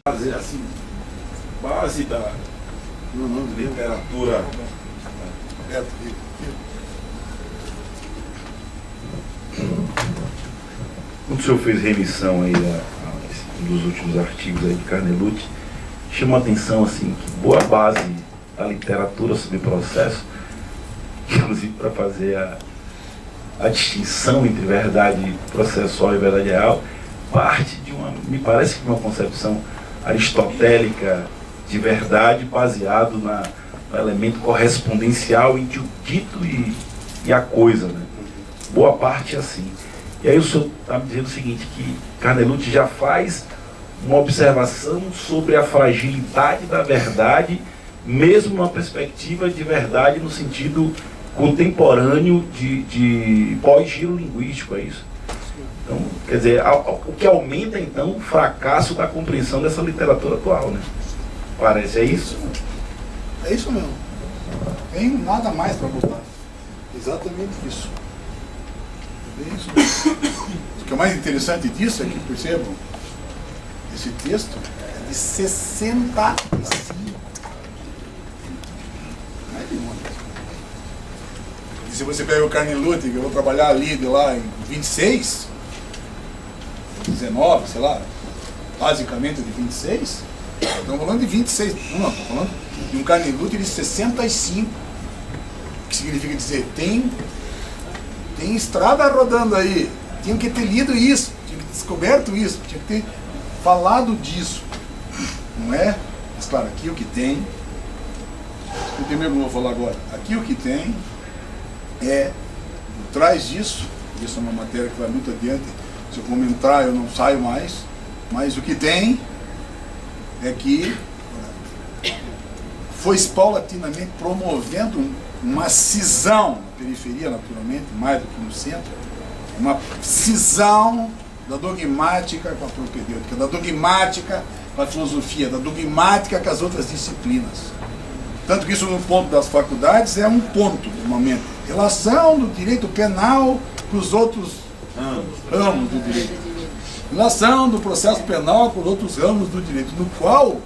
assim, base da literatura. Quando o senhor fez remissão aí a um dos últimos artigos aí de Carnelutti, chamou a atenção assim, que boa base da literatura sobre processo, inclusive para fazer a distinção entre verdade processual e verdade real, parte de me parece que uma concepção aristotélica de verdade baseado no elemento correspondencial entre o dito e a coisa, né? Boa parte é assim. E aí o senhor está me dizendo o seguinte, que Carnelutti já faz uma observação sobre a fragilidade da verdade, mesmo numa perspectiva de verdade no sentido contemporâneo de pós-giro linguístico, é isso? Então, quer dizer, o que aumenta então o fracasso da compreensão dessa literatura atual, né? Parece, é isso? É isso mesmo. Tem nada mais para botar. Exatamente isso. É isso mesmo. O que é mais interessante disso é que, percebam, esse texto é de 65. Não é de ontem. E se você pega o Carnelutti, que eu vou trabalhar ali de lá em 26, 19, sei lá, basicamente de 26, estamos falando de 26, não, estou falando de um Carnelutti de 65, que significa dizer, tem estrada rodando aí, tinha que ter lido isso, tinha que ter descoberto isso, tinha que ter falado disso, não é? Mas claro, aqui o que tem, escutei mesmo o que eu vou falar agora, aqui o que tem é, por trás disso, isso é uma matéria que vai muito adiante, se eu comentar eu não saio mais, mas o que tem é que foi paulatinamente promovendo uma cisão na periferia, naturalmente, mais do que no centro, uma cisão da dogmática com a propedêutica, da dogmática com a filosofia, da dogmática com as outras disciplinas. Tanto que isso no ponto das faculdades é um ponto, no momento. Relação do direito penal com os outros ramos do direito. Relação do processo penal com os outros ramos do direito, no qual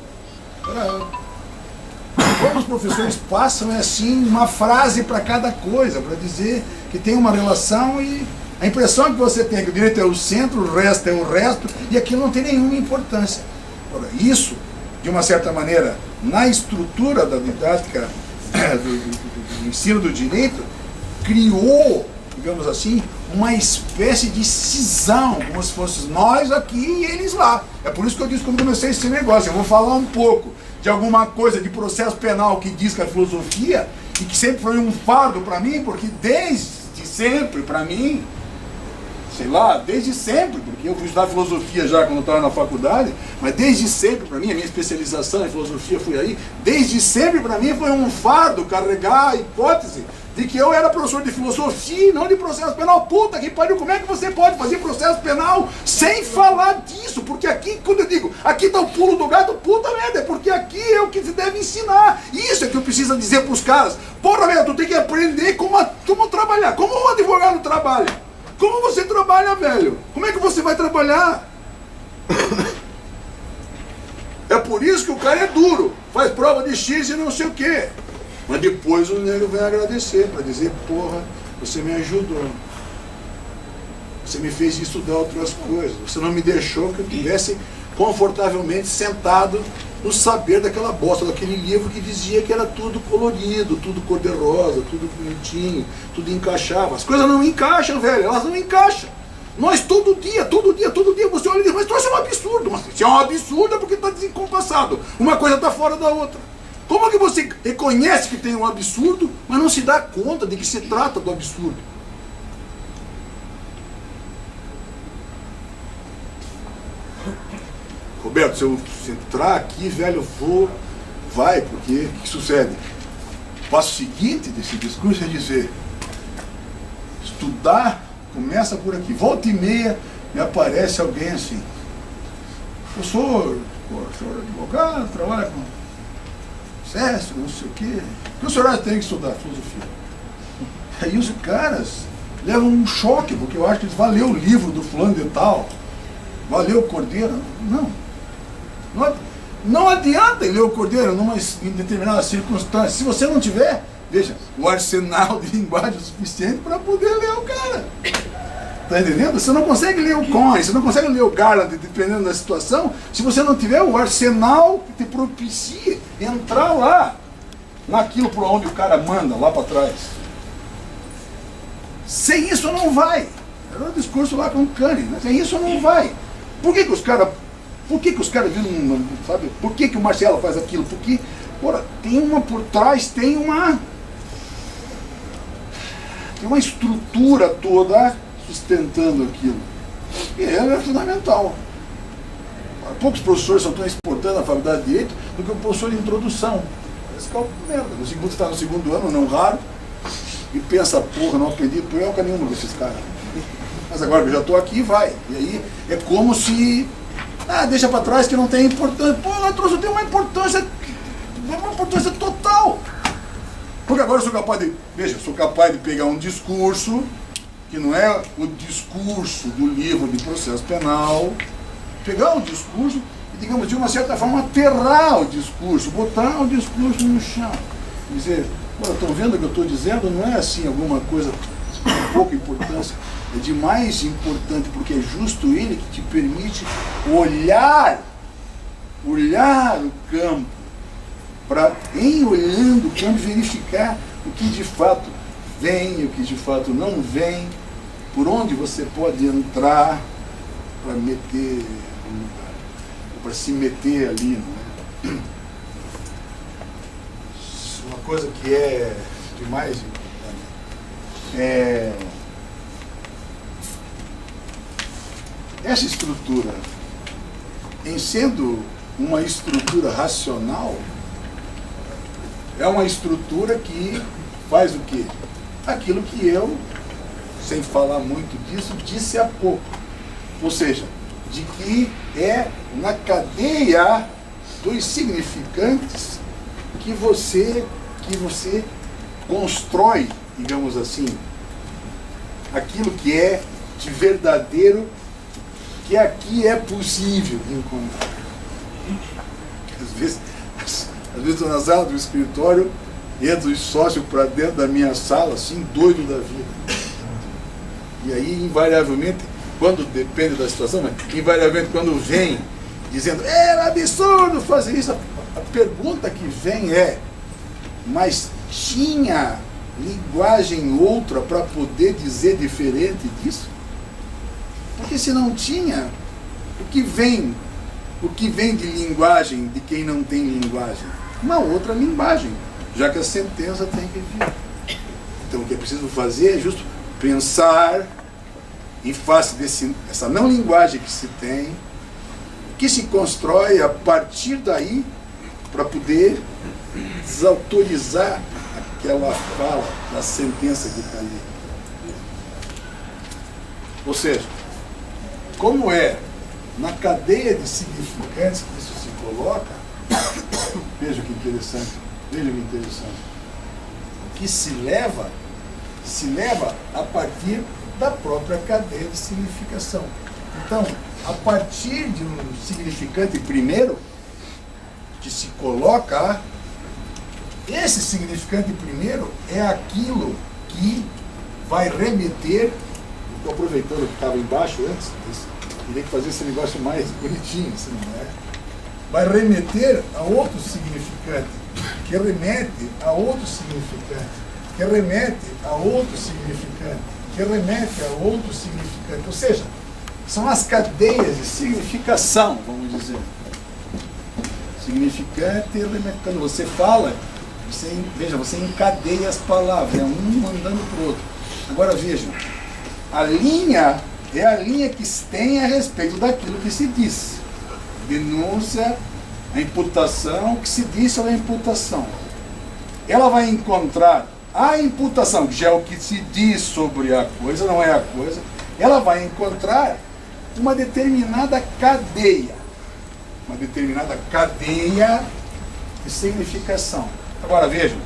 como os professores passam é assim uma frase para cada coisa, para dizer que tem uma relação, e a impressão que você tem é que o direito é o centro, o resto é o resto, e aquilo não tem nenhuma importância. Agora, isso, de uma certa maneira, na estrutura da didática do ensino do direito, criou, digamos assim, uma espécie de cisão, como se fosse nós aqui e eles lá. É por isso que eu disse quando comecei esse negócio, eu vou falar um pouco de alguma coisa de processo penal que diz que a filosofia, e que sempre foi um fardo para mim, porque desde sempre para mim, sei lá, desde sempre, porque eu fui estudar filosofia já quando eu estava na faculdade, mas desde sempre para mim, a minha especialização em filosofia foi aí, desde sempre para mim foi um fardo carregar a hipótese de que eu era professor de filosofia e não de processo penal. Puta que pariu, como é que você pode fazer processo penal sem falar disso? Porque aqui, quando eu digo, aqui está o pulo do gato, puta merda, é porque aqui é o que se deve ensinar. Isso é que eu preciso dizer para os caras. Porra, velho, tu tem que aprender como trabalhar, como um advogado trabalha. Como você trabalha, velho? Como é que você vai trabalhar? É por isso que o cara é duro, faz prova de X e não sei o quê. Mas depois o nego vem agradecer, para dizer, porra, você me ajudou. Você me fez estudar outras coisas. Você não me deixou que eu estivesse confortavelmente sentado no saber daquela bosta, daquele livro que dizia que era tudo colorido, tudo cor-de-rosa, tudo bonitinho, tudo encaixava. As coisas não encaixam, velho, elas não encaixam. Nós todo dia, você olha e diz, mas isso é um absurdo. Mas se é um absurdo é porque está desencompassado. Uma coisa está fora da outra. Como é que você reconhece que tem um absurdo, mas não se dá conta de que se trata do absurdo? Roberto, se eu entrar aqui, velho, vai, porque o que sucede? O passo seguinte desse discurso é dizer, estudar começa por aqui. Volta e meia me aparece alguém assim, eu sou advogado, trabalho com SESC, não sei o quê. O senhor tem que estudar filosofia. Aí os caras levam um choque, porque eu acho que eles valeu o livro do fulano de tal, valeu o Cordeiro. Não. Não adianta ele ler o Cordeiro em determinada circunstância. Se você não tiver, veja, o arsenal de linguagem suficiente para poder ler o cara. Está entendendo? Você não consegue ler o Cohen, você não consegue ler o Garland, dependendo da situação, se você não tiver o arsenal que te propicia entrar lá, naquilo por onde o cara manda, lá para trás. Sem isso não vai. Era um discurso lá com o Kahneman, né? Sem isso não vai. Por que os caras viram, sabe? Por que o Marcelo faz aquilo? Porque, ora, tem uma por trás, tem uma estrutura toda sustentando aquilo. E ela é fundamental. Poucos professores são tão importantes na faculdade de Direito do que o professor de introdução. Esse é o merda. Você está no segundo ano, não raro, e pensa, porra, não aprendi porca nenhuma desses caras. Mas agora que eu já estou aqui, vai. E aí é como se... deixa para trás que não tem importância. Pô, lá trouxe, tem uma importância total. Porque agora eu sou capaz de... Veja, sou capaz de pegar um discurso que não é o discurso do livro de processo penal, pegar o discurso e, digamos, de uma certa forma, aterrar o discurso, botar o discurso no chão. Dizer, estão vendo o que eu estou dizendo? Não é assim alguma coisa de pouca importância, é de mais importante, porque é justo ele que te permite olhar o campo, para, em olhando o campo, verificar o que de fato vem, o que de fato não vem, por onde você pode entrar para meter no lugar, para se meter ali, não é? Uma coisa que é demais importante essa estrutura, em sendo uma estrutura racional, é uma estrutura que faz o quê? Aquilo que eu, sem falar muito disso, disse há pouco. Ou seja, de que é na cadeia dos significantes que você constrói, digamos assim, aquilo que é de verdadeiro, que aqui é possível encontrar. Às vezes estou na sala do escritório, entra os sócios para dentro da minha sala, assim, doido da vida. E aí, invariavelmente, quando depende da situação, mas invariavelmente quando vem dizendo, é absurdo fazer isso, a pergunta que vem é, mas tinha linguagem outra para poder dizer diferente disso? Porque se não tinha, o que vem de linguagem de quem não tem linguagem? Uma outra linguagem, já que a sentença tem que vir. Então o que é preciso fazer é justo pensar em face dessa não linguagem que se tem, que se constrói a partir daí para poder desautorizar aquela fala da sentença que está ali. Ou seja, como é na cadeia de significantes que isso se coloca, veja que interessante, que se leva a partir da própria cadeia de significação. Então, a partir de um significante primeiro, que se coloca, esse significante primeiro é aquilo que vai remeter, estou aproveitando que estava embaixo antes, teria que fazer esse negócio mais bonitinho, assim, não é? Vai remeter a outro significante, que remete a outro significante, que remete a outro significante, que remete a outro significante. Ou seja, são as cadeias de significação, vamos dizer. Significante e remete. Quando você fala, você encadeia as palavras, é um mandando para o outro. Agora vejam, a linha é a linha que se tem a respeito daquilo que se diz. Denúncia, a imputação, o que se disse é a imputação. Ela vai encontrar a imputação, que já é o que se diz sobre a coisa, não é a coisa, ela vai encontrar uma determinada cadeia de significação. Agora vejam,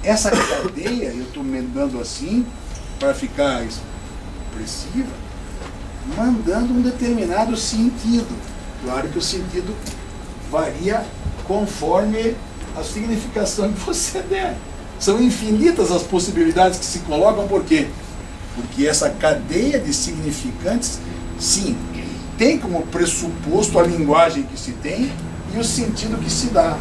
essa cadeia, eu estou mandando assim, para ficar expressiva, mandando um determinado sentido. Claro que o sentido varia conforme a significação que você der. São infinitas as possibilidades que se colocam, por quê? Porque essa cadeia de significantes, sim, tem como pressuposto a linguagem que se tem e o sentido que se dá.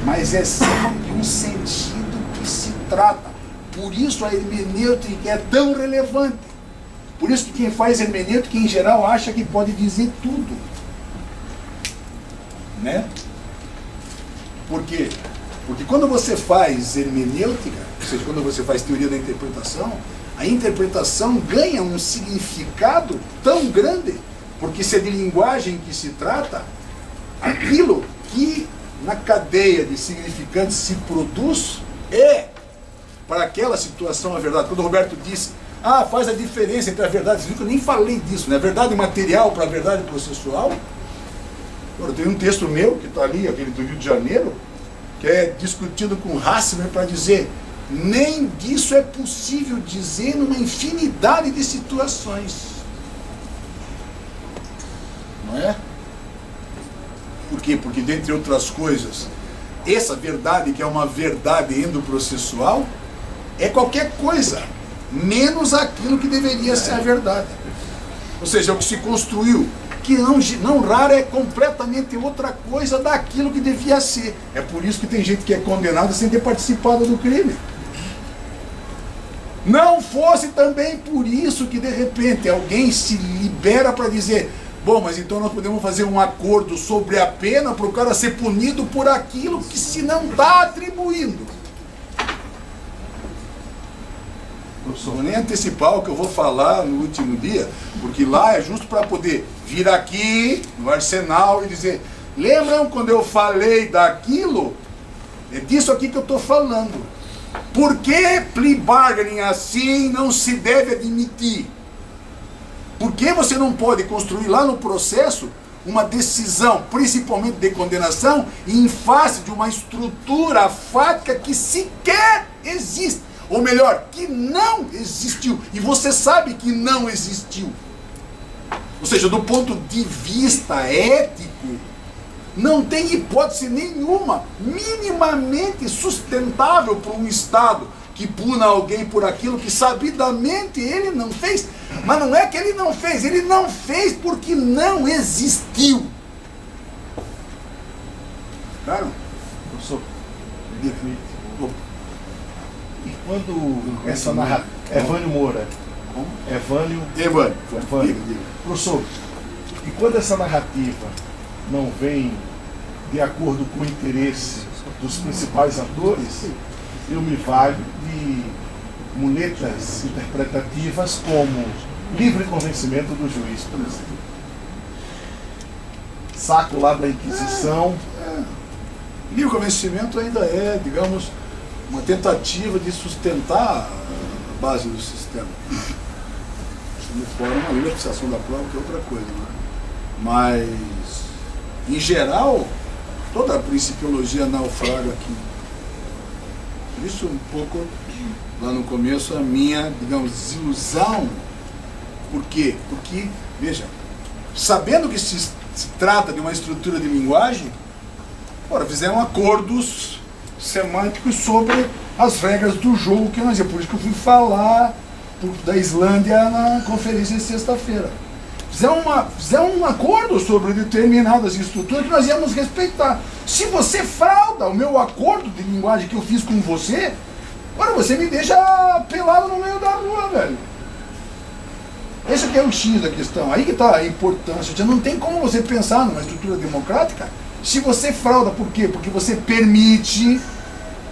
Mas é sempre um sentido que se trata. Por isso a hermenêutica é tão relevante. Por isso que quem faz hermenêutica, em geral, acha que pode dizer tudo. Né? Por quê? Porque quando você faz hermenêutica, ou seja, quando você faz teoria da interpretação, a interpretação ganha um significado tão grande, porque se é de linguagem que se trata, aquilo que na cadeia de significantes se produz é, para aquela situação, a verdade. Quando o Roberto disse, faz a diferença entre a verdade, vocês viram que eu nem falei disso, né? A verdade material para a verdade processual. Eu tenho um texto meu, que está ali, aquele do Rio de Janeiro, que é discutido com Hassler para dizer, nem disso é possível dizer numa infinidade de situações. Não é? Por quê? Porque, dentre outras coisas, essa verdade, que é uma verdade endoprocessual, é qualquer coisa, menos aquilo que deveria ser a verdade. Ou seja, o que se construiu, que não raro é completamente outra coisa daquilo que devia ser. É por isso que tem gente que é condenada sem ter participado do crime. Não fosse também por isso que de repente alguém se libera para dizer, bom, mas então nós podemos fazer um acordo sobre a pena para o cara ser punido por aquilo que se não está atribuindo. Não vou nem antecipar o que eu vou falar no último dia, porque lá é justo para poder vir aqui no Arsenal e dizer, lembram quando eu falei daquilo? É disso aqui que eu estou falando. Por que plea bargaining assim não se deve admitir? Por que você não pode construir lá no processo uma decisão, principalmente de condenação, em face de uma estrutura fática que sequer existe? Ou melhor, que não existiu. E você sabe que não existiu. Ou seja, do ponto de vista ético, não tem hipótese nenhuma, minimamente sustentável para um Estado que puna alguém por aquilo que sabidamente ele não fez. Mas não é que ele não fez porque não existiu. Claro? Professor, quando essa narrativa... Evânio Moura. Evânio. Professor, e quando essa narrativa não vem de acordo com o interesse dos principais atores, eu me valho de muletas interpretativas como livre convencimento do juiz, por exemplo. Saco lá da Inquisição. Livre convencimento ainda é, digamos, uma tentativa de sustentar a base do sistema. De forma uma livre apreciação da prova, que é outra coisa, né? Mas, em geral, toda a principiologia naufraga aqui. Por isso, um pouco, lá no começo, a minha, digamos, desilusão. Por quê? Porque, veja, sabendo que se trata de uma estrutura de linguagem, fizeram acordos semânticos sobre as regras do jogo que nós... É por isso que eu fui falar da Islândia na conferência de sexta-feira. Fizeram um acordo sobre determinadas estruturas que nós íamos respeitar. Se você frauda o meu acordo de linguagem que eu fiz com você, você me deixa pelado no meio da rua, velho. Esse aqui é o X da questão. Aí que está a importância. Já não tem como você pensar numa estrutura democrática se você frauda. Por quê? Porque você permite,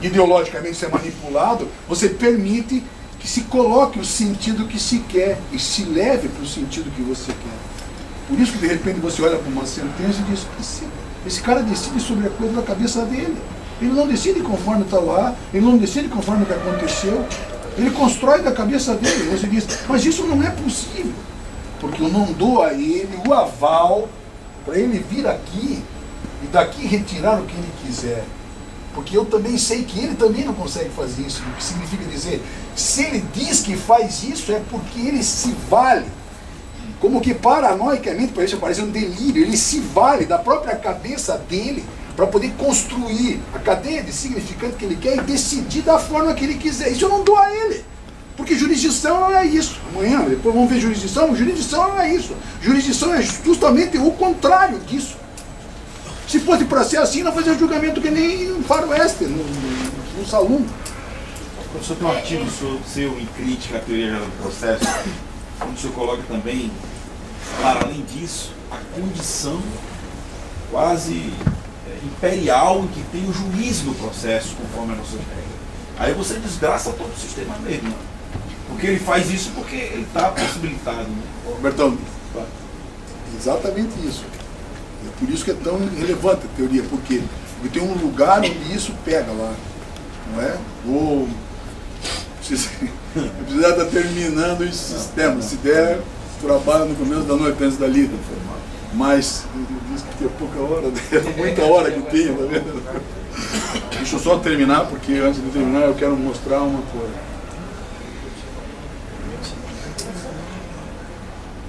ideologicamente ser manipulado, você permite que se coloque o sentido que se quer e se leve para o sentido que você quer. Por isso que de repente você olha para uma sentença e diz, esse cara decide sobre a coisa da cabeça dele. Ele não decide conforme está lá, ele não decide conforme o que aconteceu, ele constrói da cabeça dele. Você diz, mas isso não é possível, porque eu não dou a ele o aval para ele vir aqui e daqui retirar o que ele quiser. Porque eu também sei que ele também não consegue fazer isso. O que significa dizer, se ele diz que faz isso, é porque ele se vale como que paranoicamente, para isso aparece um delírio, ele se vale da própria cabeça dele para poder construir a cadeia de significante que ele quer e decidir da forma que ele quiser. Isso eu não dou a ele. Porque jurisdição não é isso. Amanhã, depois vamos ver jurisdição. Jurisdição não é isso. Jurisdição é justamente o contrário disso. Se fosse para ser assim, não fazia julgamento que nem um faroeste, no salão. O senhor tem um artigo seu em crítica à teoria geral do processo, onde o senhor coloca também, para além disso, a condição quase imperial em que tem o juiz no processo, conforme a nossa regra. Aí você desgraça todo o sistema mesmo. Né? Porque ele faz isso porque ele está possibilitado. Né? Bertão, exatamente isso. É por isso que é tão relevante a teoria, porque tem um lugar onde isso pega lá. Não é? Ou precisar estar terminando esse sistema. Se der, trabalha no começo da noite antes da lida. Mas ele disse que tinha pouca hora, muita hora que tinha, tá vendo? Deixa eu só terminar, porque antes de terminar eu quero mostrar uma coisa.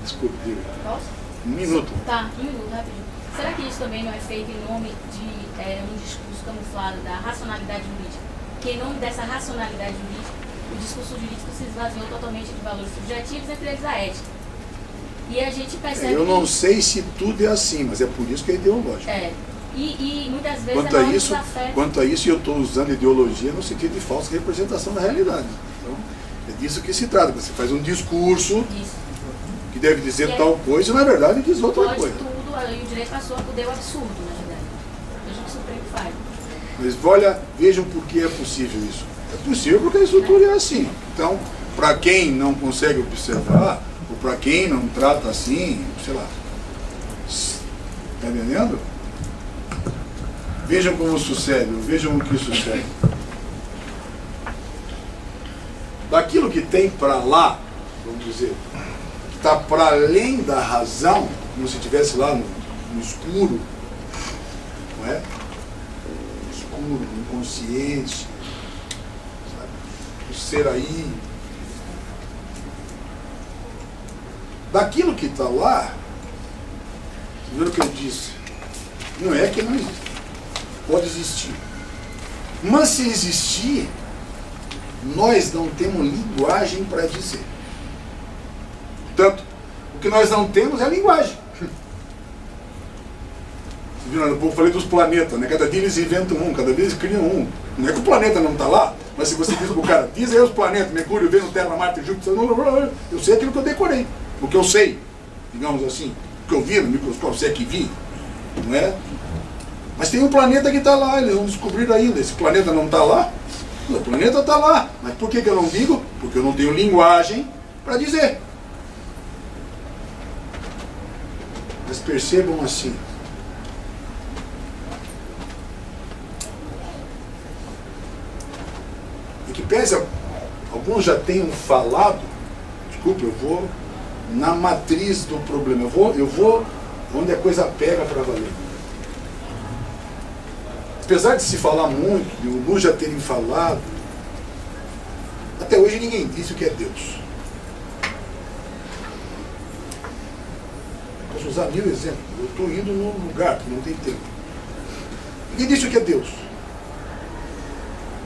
Desculpe, diga. Posso? Um minuto. Tá, um minuto, rapidinho. Será que isso também não é feito em nome de um discurso camuflado da racionalidade jurídica? Que em nome dessa racionalidade jurídica, o discurso jurídico se esvaziou totalmente de valores subjetivos, entre eles a ética. E a gente percebe eu não sei se tudo é assim, mas é por isso que é ideológico. E muitas vezes quanto a isso, eu estou usando ideologia no sentido de falsa representação da realidade. Então, é disso que se trata. Você faz um discurso que deve dizer tal coisa e, na verdade, diz outra coisa. Tudo, aí o direito passou a poder o absurdo, na verdade. Veja o que o Supremo faz. Mas olha, vejam por que é possível isso. É possível porque a estrutura é assim. Então, para quem não consegue observar, ou para quem não trata assim, sei lá, está entendendo? Vejam como sucede, vejam o que sucede. Daquilo que tem para lá, vamos dizer, que está para além da razão, como se estivesse lá no escuro, não é? No escuro, no inconsciente, sabe? O ser aí. Daquilo que está lá, vocês viram o que eu disse? Não é que não existe. Pode existir. Mas se existir, nós não temos linguagem para dizer. Portanto, o que nós não temos é linguagem. Vocês viram, eu falei dos planetas, né? Cada dia eles inventam um, cada vez eles criam um. Não é que o planeta não está lá, mas se você diz para o cara, diz aí os planetas, Mercúrio, Vênus, Terra, Marte, Júpiter, eu sei aquilo que eu decorei. O que eu sei, digamos assim, o que eu vi no microscópio, se é que vi, não é? Mas tem um planeta que está lá, eles vão descobrir ainda. Esse planeta não está lá? O planeta está lá. Mas por que eu não digo? Porque eu não tenho linguagem para dizer. Mas percebam assim. E que pese, alguns já tenham falado, desculpa, eu vou na matriz do problema. Eu vou onde a coisa pega para valer. Apesar de se falar muito, de alguns já terem falado, até hoje ninguém disse o que é Deus. Posso usar 1000 exemplos. Eu estou indo num lugar que não tem tempo. Ninguém disse o que é Deus.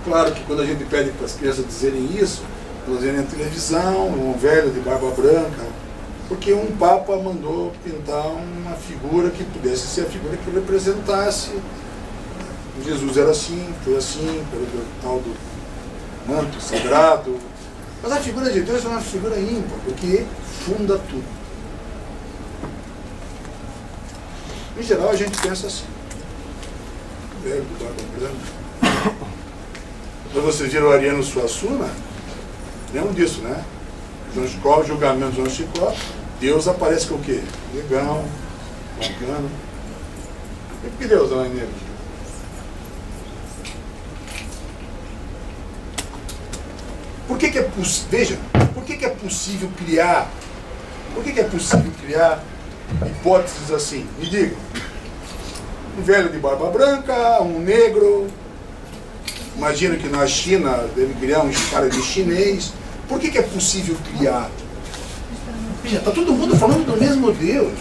Claro que quando a gente pede para as crianças dizerem isso, elas verem na televisão, um velho de barba branca, porque um papa mandou pintar uma figura que pudesse ser a figura que representasse. Jesus era assim, foi assim, pelo tal do manto sagrado. Mas a figura de Deus é uma figura ímpar, porque funda tudo. Em geral a gente pensa assim. Velho do barba branca. Quando vocês viram o Ariano Suassuna, lembram disso, né? João Chicó, julgamento de João Chicó, Deus aparece com o quê? Negão, bacana. Por que Deus não é negro? Por que é possível, veja, por que é possível criar, hipóteses assim? Me digam, um velho de barba branca, um negro, imagina que na China deve criar um cara de chinês. Por que é possível criar? Veja, está todo mundo falando do mesmo Deus.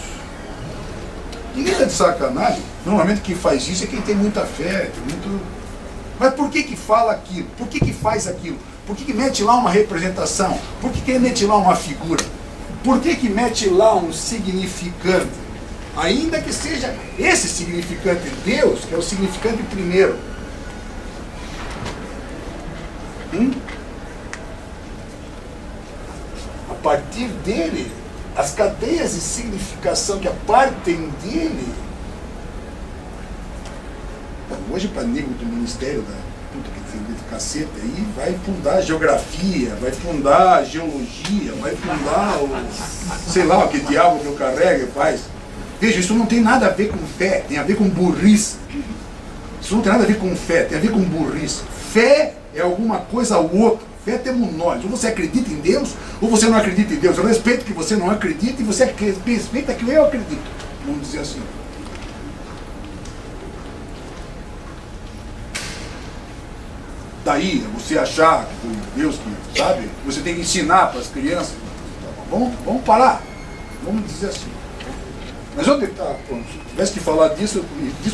Ninguém está de sacanagem. Normalmente quem faz isso é quem tem muita fé, tem muito... Mas por que fala aquilo? Por que faz aquilo? Por que mete lá uma representação? Por que mete lá uma figura? Por que mete lá um significante? Ainda que seja esse significante Deus, que é o significante primeiro. A partir dele, as cadeias de significação que partem dele. Hoje, para nego do ministério da puta que tem dentro do cacete aí, vai fundar geografia, vai fundar geologia, vai fundar sei lá o que diabo que eu carrego e faz. Veja, isso não tem nada a ver com fé, tem a ver com burrice. Isso não tem nada a ver com fé, tem a ver com burrice. Fé é alguma coisa ou outra. Fé temos nós. Ou você acredita em Deus, ou você não acredita em Deus. Eu respeito que você não acredita e você respeita que eu acredito. Vamos dizer assim. Daí, você achar que Deus que sabe, você tem que ensinar para as crianças. Vamos parar. Vamos dizer assim. Mas onde está? Se tivesse que falar disso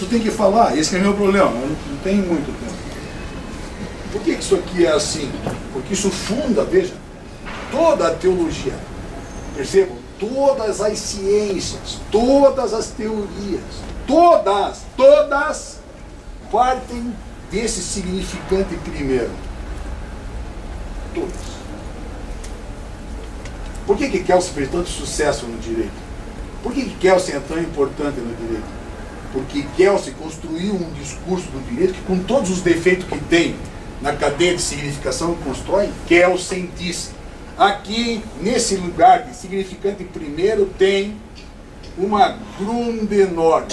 tem que falar. Esse é o meu problema. Eu não tenho muito tempo. Por que isso aqui é assim? Porque isso funda, veja, toda a teologia. Percebam? Todas as ciências, todas as teorias, todas partem desse significante primeiro. Todas. Por que Kelsen fez tanto sucesso no direito? Por que Kelsen é tão importante no direito? Porque Kelsen construiu um discurso do direito que, com todos os defeitos que tem na cadeia de significação que constrói, Kelsen disse: aqui, nesse lugar de significante primeiro, tem uma grunde enorme.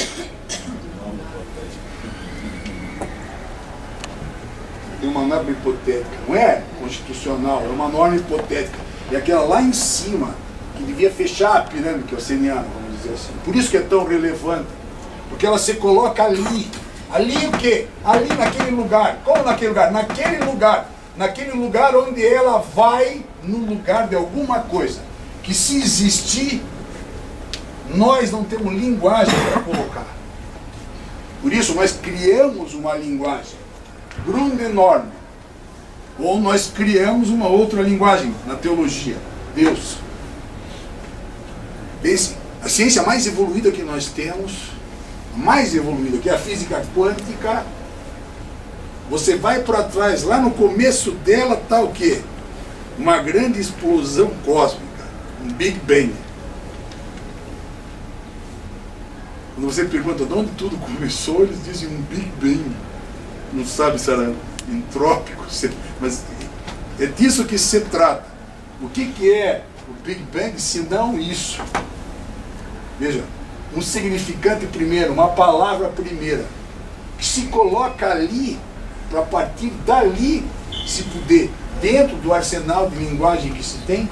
Tem uma norma hipotética, não é constitucional, é uma norma hipotética. E aquela lá em cima, que devia fechar a pirâmide kelseniana, vamos dizer assim. Por isso que é tão relevante. Porque ela se coloca ali. Ali o quê? Ali naquele lugar. Como naquele lugar? Naquele lugar onde ela vai no lugar de alguma coisa. Que se existir, nós não temos linguagem para colocar. Por isso nós criamos uma linguagem. Grunde enorme. Ou nós criamos uma outra linguagem na teologia. Deus. Pense, a ciência mais evoluída que nós temos, a mais evoluída, que é a física quântica, você vai para trás, lá no começo dela está o quê? Uma grande explosão cósmica, um Big Bang. Quando você pergunta de onde tudo começou, eles dizem um Big Bang. Não sabe se era entrópico, mas é disso que se trata. O que é o Big Bang se não isso? Veja, um significante primeiro, uma palavra primeira, que se coloca ali, para partir dali, se puder, dentro do arsenal de linguagem que se tem,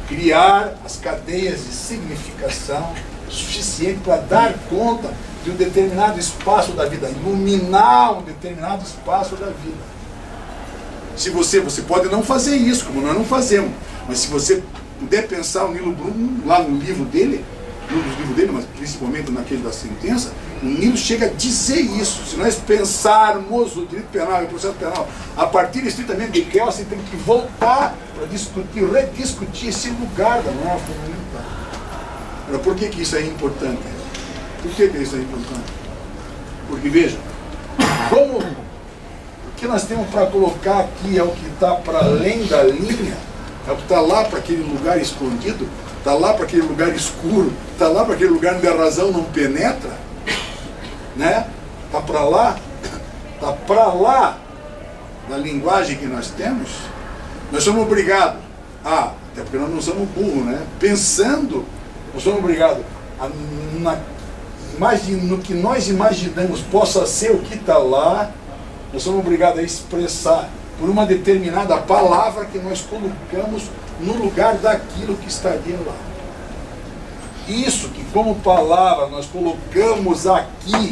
criar as cadeias de significação suficiente para dar conta de um determinado espaço da vida, iluminar um determinado espaço da vida. Se você pode não fazer isso, como nós não fazemos, mas se você puder pensar o Nilo Bruno, lá no livro dele, mas principalmente naquele da sentença, o Nilo chega a dizer isso. Se nós pensarmos o direito penal e o processo penal a partir estritamente de Kelsen, tem que voltar para discutir, rediscutir esse lugar da norma fundamental. Agora, por que isso é importante? Por que isso é importante? Porque, veja, como o que nós temos para colocar aqui é o que está para além da linha, é o que está lá para aquele lugar escondido, está lá para aquele lugar escuro, está lá para aquele lugar onde a razão não penetra, né? Está para lá da linguagem que nós temos. Nós somos obrigados até porque nós não somos burros, né? Pensando, nós somos obrigados no que nós imaginamos possa ser o que está lá, nós somos obrigados a expressar por uma determinada palavra que nós colocamos no lugar daquilo que estaria lá. Isso que como palavra nós colocamos aqui,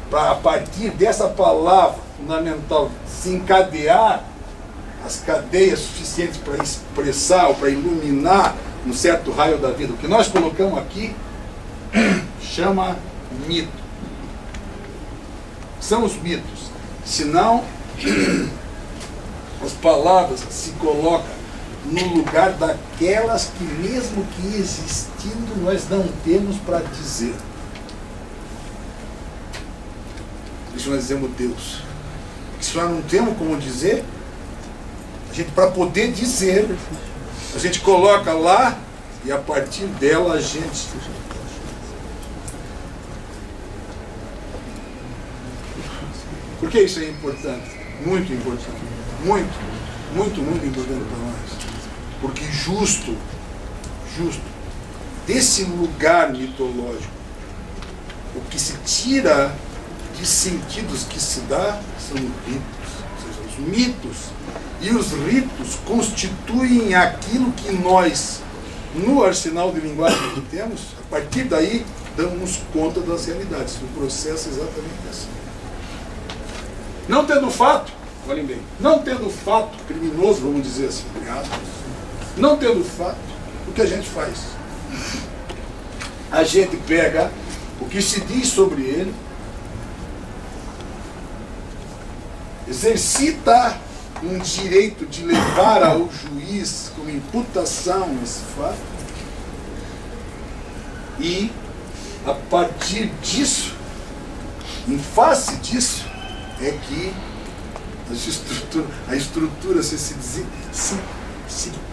para a partir dessa palavra fundamental se encadear as cadeias suficientes para expressar ou para iluminar um certo raio da vida. O que nós colocamos aqui chama mito. São os mitos. Senão, as palavras se colocam no lugar daquelas que, mesmo que existindo, nós não temos para dizer. Por isso nós dizemos Deus. Se nós não temos como dizer, a gente, para poder dizer, a gente coloca lá e a partir dela a gente... Por que isso é importante? Muito importante. Muito, muito, muito importante para nós. Porque justo desse lugar mitológico, o que se tira de sentidos que se dá são ritos. Ou seja, os mitos e os ritos constituem aquilo que nós, no arsenal de linguagem que temos, a partir daí, damos conta das realidades. O processo é exatamente assim. Não tendo fato, olhem bem, não tendo fato criminoso, vamos dizer assim, não tendo fato, o que a gente faz? A gente pega o que se diz sobre ele, exercita um direito de levar ao juiz como imputação esse fato, e a partir disso, em face disso, é que a estrutura se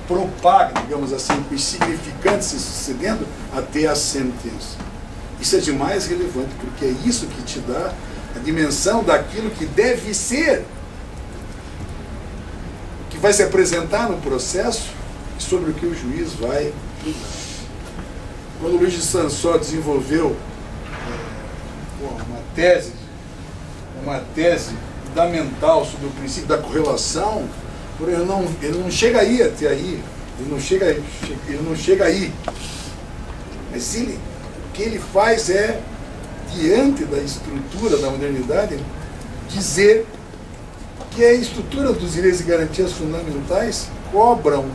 propaga, digamos assim, com os significantes se sucedendo até a sentença. Isso é de mais relevante, porque é isso que te dá a dimensão daquilo que deve ser, que vai se apresentar no processo e sobre o que o juiz vai julgar. Quando o Luiz de Sansó desenvolveu uma tese fundamental sobre o princípio da correlação, ele não chega aí até aí, ele não chega aí. Mas o que ele faz é, diante da estrutura da modernidade, dizer que a estrutura dos direitos e garantias fundamentais cobram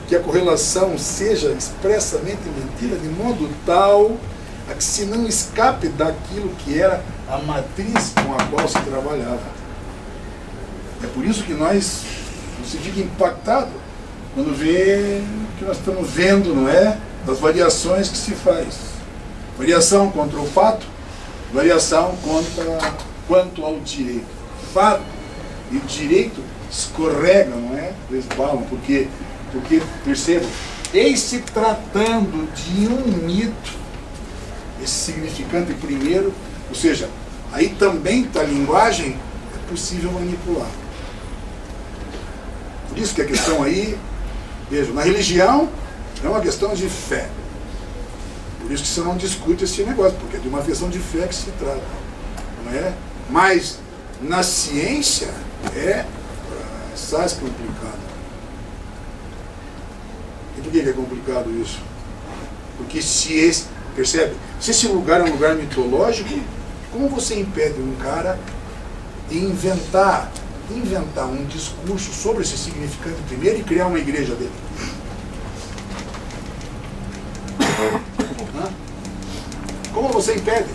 que a correlação seja expressamente mantida de modo tal a que se não escape daquilo que era a matriz com a qual se trabalhava. É por isso que você fica impactado quando vê o que nós estamos vendo, não é? Das variações que se faz. Variação contra o fato, variação quanto ao direito. Fato e direito escorregam, não é? Resbalam, porque percebam, em-se tratando de um mito, esse significante primeiro, ou seja, aí também está a linguagem, é possível manipular. Por isso que a questão aí, vejam, na religião é uma questão de fé. Por isso que você não discute esse negócio, porque é de uma questão de fé que se trata, não é? Mas na ciência é complicado. E por que é complicado isso? Porque percebe? Se esse lugar é um lugar mitológico, como você impede um cara de inventar um discurso sobre esse significante primeiro e criar uma igreja dele? Como você impede?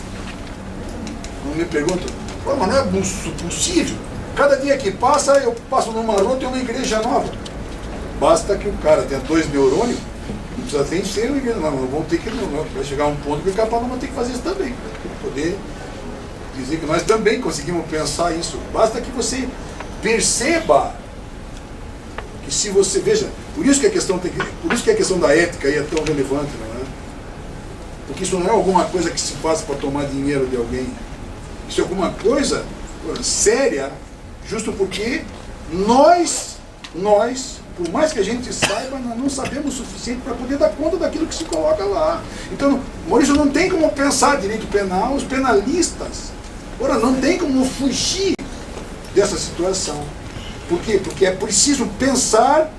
Não me pergunto, mas não é possível. Cada dia que passa, eu passo numa rua e tem uma igreja nova. Basta que o cara tenha 2 neurônios, não precisa nem ser uma igreja nova. Vamos ter que, vai chegar um ponto que o capaz vai ter que fazer isso também, para poder dizer que nós também conseguimos pensar isso. Basta que você perceba que, se você veja, por isso que a questão da ética aí é tão relevante, não é? Porque isso não é alguma coisa que se faz para tomar dinheiro de alguém. Isso é alguma coisa séria, justo porque nós, por mais que a gente saiba, nós não sabemos o suficiente para poder dar conta daquilo que se coloca lá. Então, Maurício, não tem como pensar direito penal, os penalistas, ora, não tem como fugir dessa situação. Por quê? Porque é preciso pensar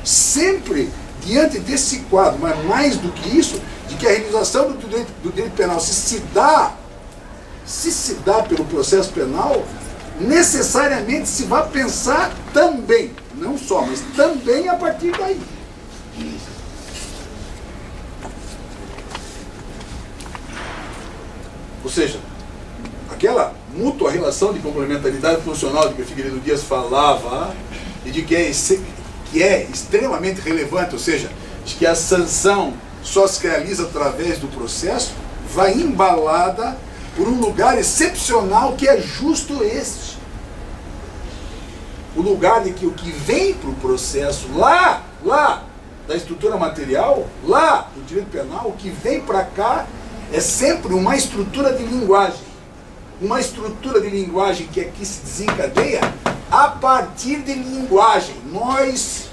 sempre diante desse quadro, mas mais do que isso, de que a realização do direito penal, se se dá pelo processo penal, necessariamente se vai pensar também Não só, mas também a partir daí. Ou seja, aquela mútua relação de complementaridade funcional de que o Figueiredo Dias falava, e de que é extremamente relevante, ou seja, de que a sanção só se realiza através do processo, vai embalada por um lugar excepcional que é justo este. O lugar de que o que vem para o processo, lá da estrutura material, lá do direito penal, o que vem para cá é sempre uma estrutura de linguagem. Uma estrutura de linguagem que aqui se desencadeia a partir de linguagem. Nós,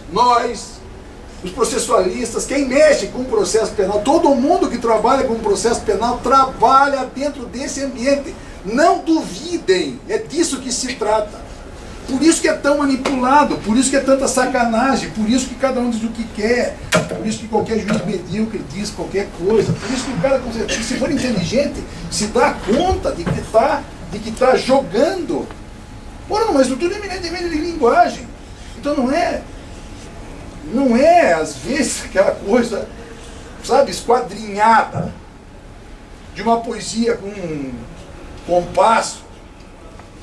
os processualistas, quem mexe com o processo penal, todo mundo que trabalha com o processo penal trabalha dentro desse ambiente. Não duvidem, é disso que se trata. Por isso que é tão manipulado, por isso que é tanta sacanagem, por isso que cada um diz o que quer, por isso que qualquer juiz medíocre diz qualquer coisa, por isso que o cara, se for inteligente, se dá conta de que está jogando. Ora, uma estrutura eminentemente de linguagem. Então não é às vezes aquela coisa, sabe, esquadrinhada de uma poesia com um compasso,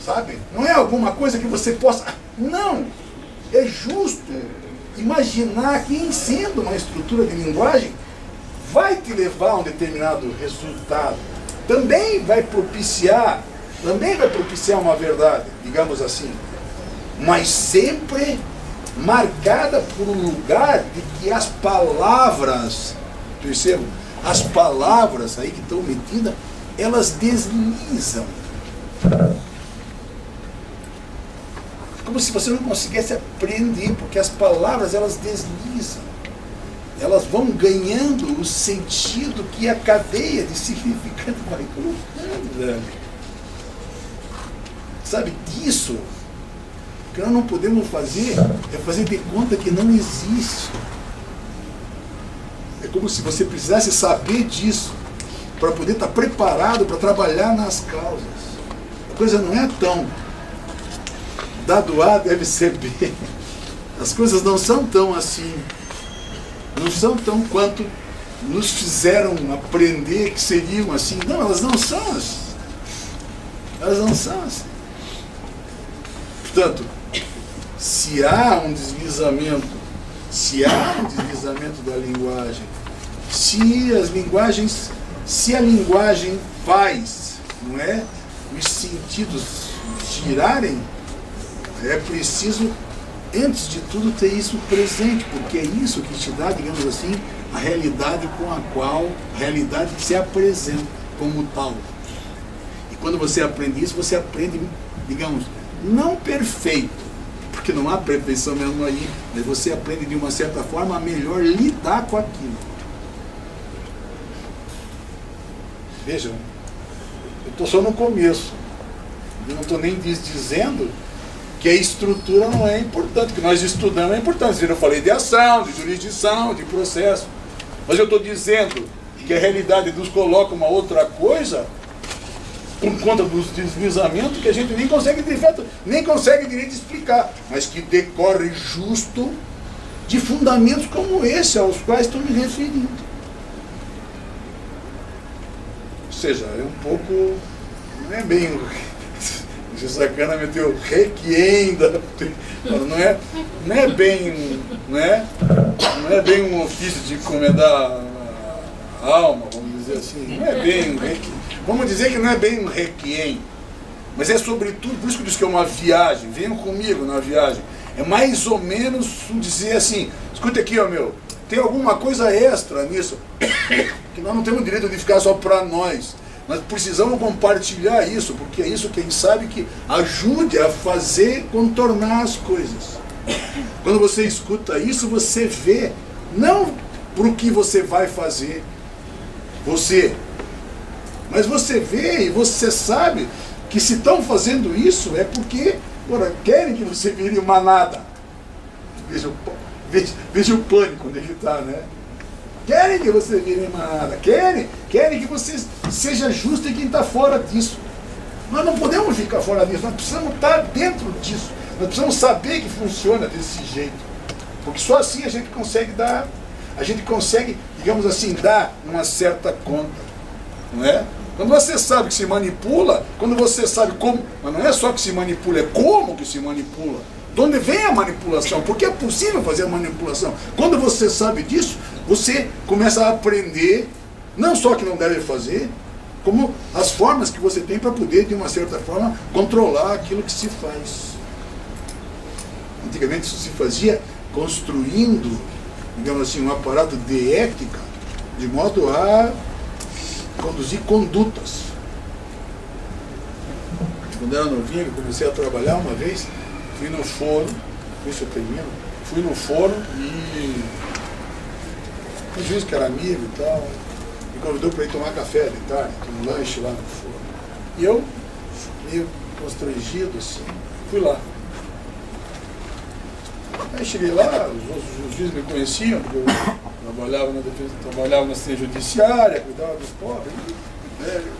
sabe? Não é alguma coisa que você possa... Não! É justo imaginar que, em sendo uma estrutura de linguagem, vai te levar a um determinado resultado. Também vai propiciar uma verdade, digamos assim, mas sempre marcada por um lugar de que as palavras, percebam, as palavras aí que estão metidas, elas deslizam. Como se você não conseguisse aprender, porque as palavras, elas deslizam. Elas vão ganhando o sentido que a cadeia de significado vai colocando, velho. Sabe, disso, o que nós não podemos fazer é fazer de conta que não existe. É como se você precisasse saber disso para poder estar preparado para trabalhar nas causas. A coisa não é tão... Dado A deve ser B. As coisas não são tão assim. Não são tão quanto nos fizeram aprender que seriam assim. Não, elas não são assim. Elas não são assim. Portanto, se há um deslizamento da linguagem, se a linguagem faz, não é, os sentidos girarem, é preciso, antes de tudo, ter isso presente, porque é isso que te dá, digamos assim, a realidade a realidade que se apresenta como tal. E quando você aprende isso, você aprende, digamos, não perfeito, porque não há perfeição mesmo aí, mas você aprende de uma certa forma a melhor lidar com aquilo. Vejam, eu estou só no começo, eu não estou nem dizendo que a estrutura não é importante, que nós estudamos é importante. Eu falei de ação, de jurisdição, de processo. Mas eu estou dizendo que a realidade nos coloca uma outra coisa por conta dos deslizamentos que a gente nem consegue direito explicar, mas que decorre justo de fundamentos como esse aos quais estou me referindo. Ou seja, é um pouco... não é bem... O sacana meteu requiem, não é bem um ofício de encomendar a alma, vamos dizer assim, não é bem um requiem. Vamos dizer que não é bem um requiem, mas é sobretudo, por isso que eu disse que é uma viagem, venham comigo na viagem, é mais ou menos dizer assim, escuta aqui, ó meu, tem alguma coisa extra nisso, que nós não temos direito de ficar só para nós. Nós precisamos compartilhar isso, porque é isso, quem sabe, que ajude a fazer contornar as coisas. Quando você escuta isso, você vê, não para o que você vai fazer, mas você vê e você sabe que se estão fazendo isso é porque querem que você vire manada. Veja o pânico onde ele está, né? Querem que você vire manada, querem que você seja justo e quem está fora disso. Nós não podemos ficar fora disso, nós precisamos estar dentro disso. Nós precisamos saber que funciona desse jeito. Porque só assim a gente consegue, digamos assim, dar uma certa conta. Não é? Quando você sabe que se manipula, quando você sabe como, mas não é só que se manipula, é como que se manipula. De onde vem a manipulação? Porque é possível fazer a manipulação. Quando você sabe disso, você começa a aprender, não só que não deve fazer, como as formas que você tem para poder, de uma certa forma, controlar aquilo que se faz. Antigamente isso se fazia construindo, digamos assim, um aparato de ética, de modo a conduzir condutas. Quando eu era novinho, eu comecei a trabalhar uma vez, fui no fórum, isso eu termino, fui no fórum e um juiz que era amigo e tal, me convidou para ir tomar café de tarde, um lanche lá no fórum. E eu, meio constrangido assim, fui lá. Aí cheguei lá, os juízes me conheciam, porque eu trabalhava na defesa, trabalhava na assistência judiciária, cuidava dos pobres, velho,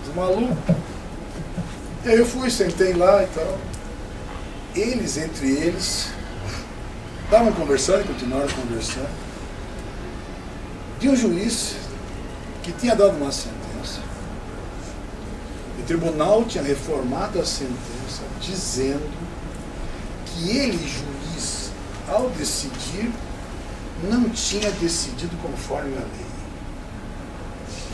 os malucos. E aí eu fui, sentei lá e tal. Eles, entre eles, estavam conversando e continuaram conversando. De um juiz que tinha dado uma sentença. O tribunal tinha reformado a sentença, dizendo que ele, juiz, ao decidir, não tinha decidido conforme a lei.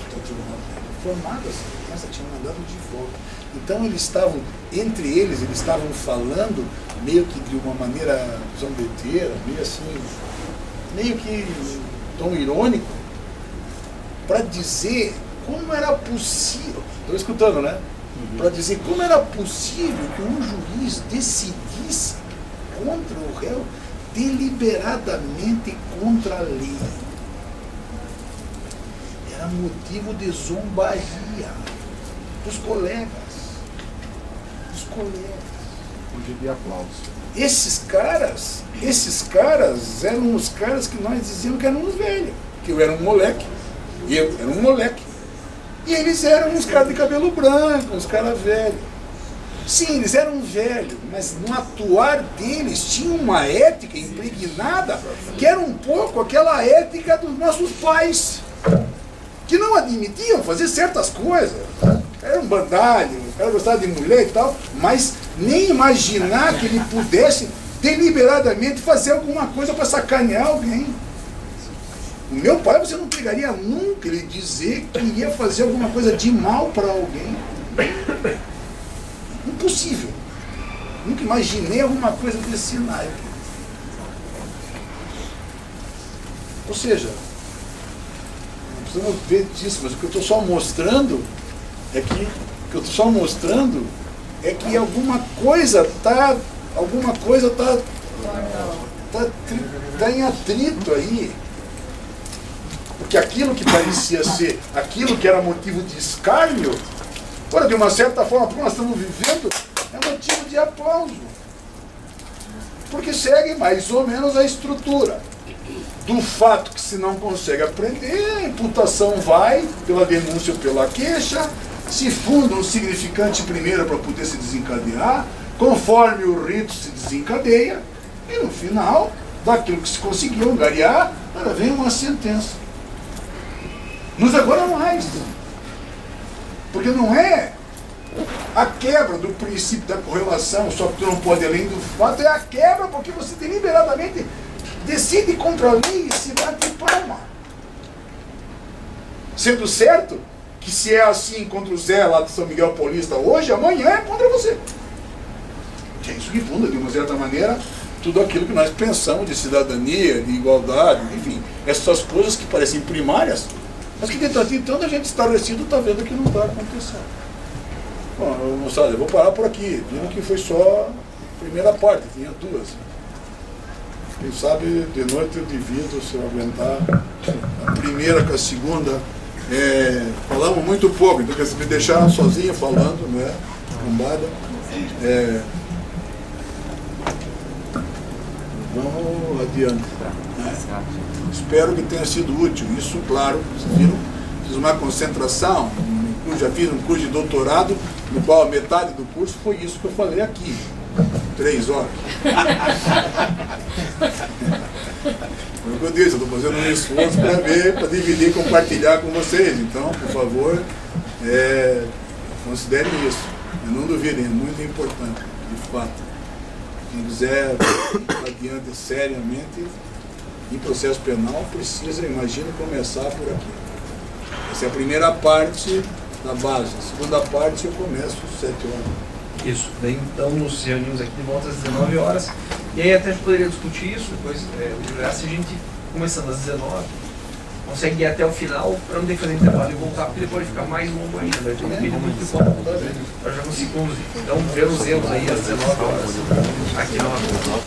Então, o tribunal tinha reformado a sentença, tinha mandado de volta. Então, eles estavam, entre eles estavam falando meio que de uma maneira zombeteira, meio assim, meio que em tom irônico, para dizer como era possível, estou escutando, né? Para dizer como era possível que um juiz decidisse contra o réu deliberadamente contra a lei. Era motivo de zombaria dos colegas. Dos colegas. Hoje de aplauso. Esses caras eram os caras que nós dizíamos que eram uns velhos. Que eu era um moleque. E eu era um moleque. E eles eram uns caras de cabelo branco, uns caras velhos. Sim, eles eram velhos, mas no atuar deles tinha uma ética impregnada que era um pouco aquela ética dos nossos pais, que não admitiam fazer certas coisas. Era um bandalho, o cara gostava de mulher e tal, mas nem imaginar que ele pudesse deliberadamente fazer alguma coisa para sacanear alguém. O meu pai, você não pegaria nunca ele dizer que ia fazer alguma coisa de mal para alguém. Impossível. Nunca imaginei alguma coisa desse naipe. Ou seja, não precisamos ver disso, mas o que eu estou só mostrando é que alguma coisa está em atrito aí. Porque aquilo que parecia ser, aquilo que era motivo de escárnio, de uma certa forma, porque nós estamos vivendo, é motivo de aplauso. Porque segue mais ou menos a estrutura do fato que se não consegue aprender, a imputação vai pela denúncia ou pela queixa, se funda um significante primeiro para poder se desencadear, conforme o rito se desencadeia, e no final, daquilo que se conseguiu angariar, vem uma sentença. Nos agora mais. Porque não é a quebra do princípio da correlação, só que tu não pode além do fato, é a quebra porque você deliberadamente decide contra a lei e se bate palma. Sendo certo que se é assim contra o Zé lá de São Miguel Paulista hoje, amanhã é contra você. Que é isso que funda, de uma certa maneira, tudo aquilo que nós pensamos de cidadania, de igualdade, enfim, essas coisas que parecem primárias, mas que tentando a gente estarrecido está vendo que não está acontecendo. Bom, moçada, eu vou parar por aqui. Viram que foi só a primeira parte, tinha duas. Quem sabe de noite eu divido, se eu aguentar a primeira com a segunda. Falamos muito pouco, então me deixaram sozinho falando, né? Cambada. Vamos adiante. Espero que tenha sido útil. Isso, claro, vocês viram, fiz uma concentração, já fiz um curso de doutorado no qual metade do curso foi isso que eu falei aqui, 3 horas. Foi o que eu disse, eu estou fazendo um esforço para ver, para dividir e compartilhar com vocês. Então, por favor, considerem isso. Eu não duvidem, é muito importante, de fato. Quem quiser ir adiante seriamente em processo penal, precisa, imagino, começar por aqui. Essa é a primeira parte da base. A segunda parte eu começo às 7 horas. Isso, daí então nos reunimos aqui de volta às 19 horas. E aí até a gente poderia discutir isso, depois se a gente, começando às 19, consegue ir até o final, para não ter que fazer intervalo e voltar, porque depois vai ficar mais longo ainda. Vai ter um vídeo muito bom para já conseguir conduzir. Então, vemos aí às 19 horas aqui na Lagoa.